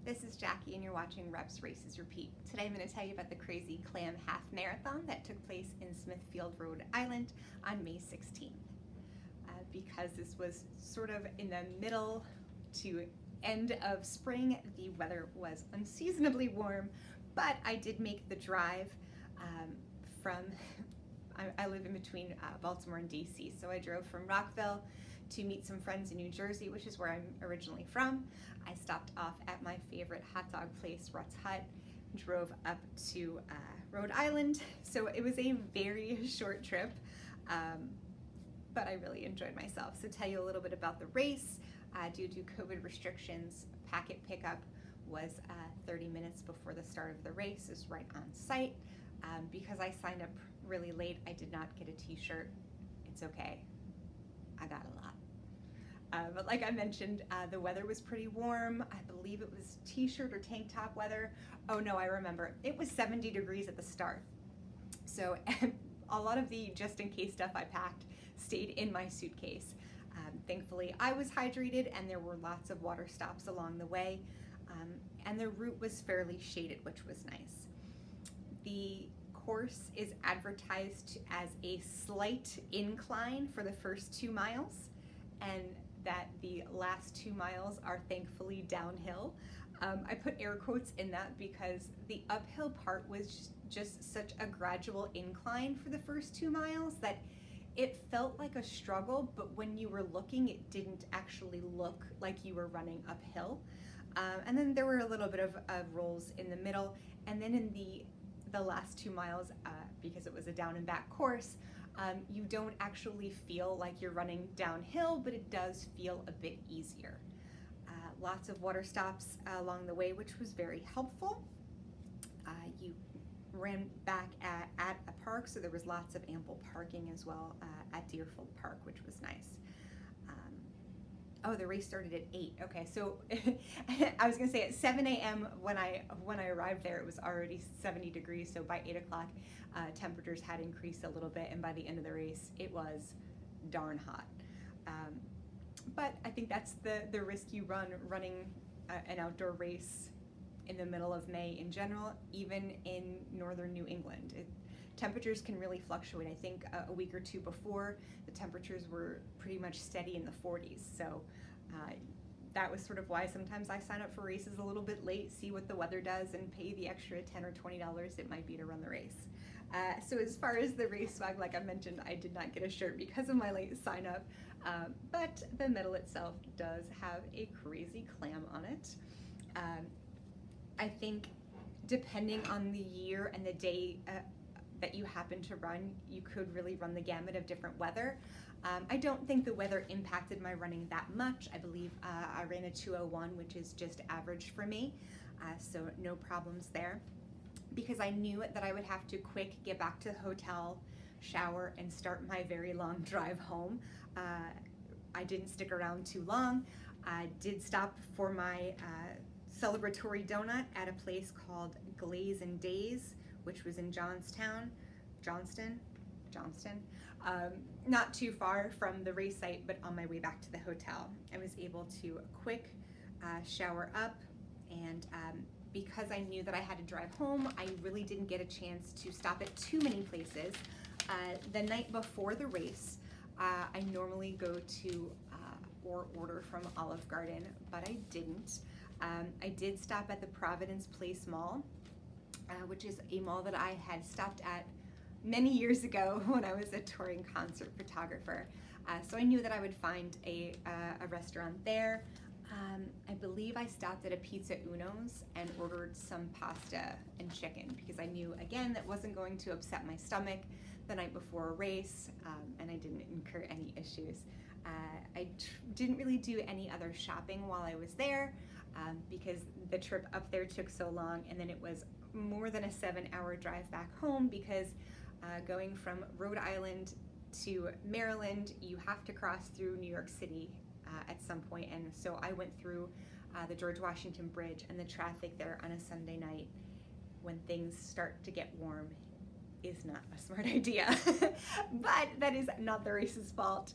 This is Jackie and you're watching Reps, Races, Repeat. Today I'm going to tell you about the crazy Clam half marathon that took place in Smithfield, Rhode Island on May 16th. Because this was sort of in the middle to end of spring, the weather was unseasonably warm, but I did make the drive from, I live in between Baltimore and DC, so I drove from Rockville to meet some friends in New Jersey, which is where I'm originally from. I stopped off at my favorite hot dog place, Rutt's Hut, drove up to Rhode Island. So it was a very short trip, but I really enjoyed myself. So tell you a little bit about the race. Due to COVID restrictions, packet pickup was 30 minutes before the start of the race. It's right on site. Because I signed up really late, I did not get a t-shirt. It's okay. I got a lot. But like I mentioned, the weather was pretty warm. I believe it was t-shirt or tank top weather. Oh no, I remember. It was 70 degrees at the start. So a lot of the just in case stuff I packed stayed in my suitcase. Thankfully, I was hydrated and there were lots of water stops along the way. And the route was fairly shaded, which was nice. The course is advertised as a slight incline for the first 2 miles, and that the last 2 miles are thankfully downhill. I put air quotes in that because the uphill part was just such a gradual incline for the first 2 miles that it felt like a struggle, but when you were looking, it didn't actually look like you were running uphill. And then there were a little bit of rolls in the middle, and then in the last 2 miles, because it was a down and back course, you don't actually feel like you're running downhill, but it does feel a bit easier. Lots of water stops along the way, which was very helpful. You ran back at a park, so there was lots of ample parking as well at Deerfield Park, which was nice. Oh, the race started at 8. Okay, so I was gonna say at 7 a.m. when I arrived there, it was already 70 degrees. So by 8 o'clock, temperatures had increased a little bit, and by the end of the race, it was darn hot. But I think that's the risk you run running an outdoor race in the middle of May in general, even in northern New England. Temperatures can really fluctuate. I think a week or two before, the temperatures were pretty much steady in the 40s. So that was sort of why sometimes I sign up for races a little bit late, see what the weather does, and pay the extra $10 or $20 it might be to run the race. So as far as the race swag, like I mentioned, I did not get a shirt because of my late sign up, but the medal itself does have a crazy clam on it. I think depending on the year and the day that you happen to run, you could really run the gamut of different weather. I don't think the weather impacted my running that much. I believe I ran a 2:01, which is just average for me, so no problems there. Because I knew that I would have to quick get back to the hotel, shower, and start my very long drive home. I didn't stick around too long. I did stop for my celebratory donut at a place called Glaze and Days, which was in Johnston, not too far from the race site, but on my way back to the hotel. I was able to quick shower up, and because I knew that I had to drive home, I really didn't get a chance to stop at too many places. The night before the race, I normally go to or order from Olive Garden, but I didn't. I did stop at the Providence Place Mall, which is a mall that I had stopped at many years ago when I was a touring concert photographer. So I knew that I would find a restaurant there. I believe I stopped at a Pizza Uno's and ordered some pasta and chicken because I knew, again, that wasn't going to upset my stomach the night before a race, and I didn't incur any issues. I didn't really do any other shopping while I was there because the trip up there took so long, and then it was more than a 7-hour drive back home because going from Rhode Island to Maryland, you have to cross through New York City at some point, and so I went through the George Washington Bridge, and the traffic there on a Sunday night when things start to get warm is not a smart idea. But that is not the race's fault.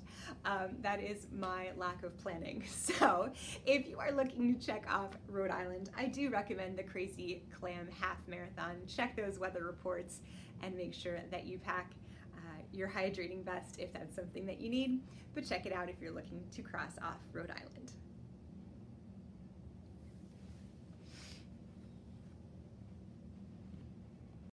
That is my lack of planning. So if you are looking to check off Rhode Island, I do recommend the Crazy Clam Half Marathon. Check those weather reports and make sure that you pack your hydrating vest if that's something that you need. But check it out if you're looking to cross off Rhode Island.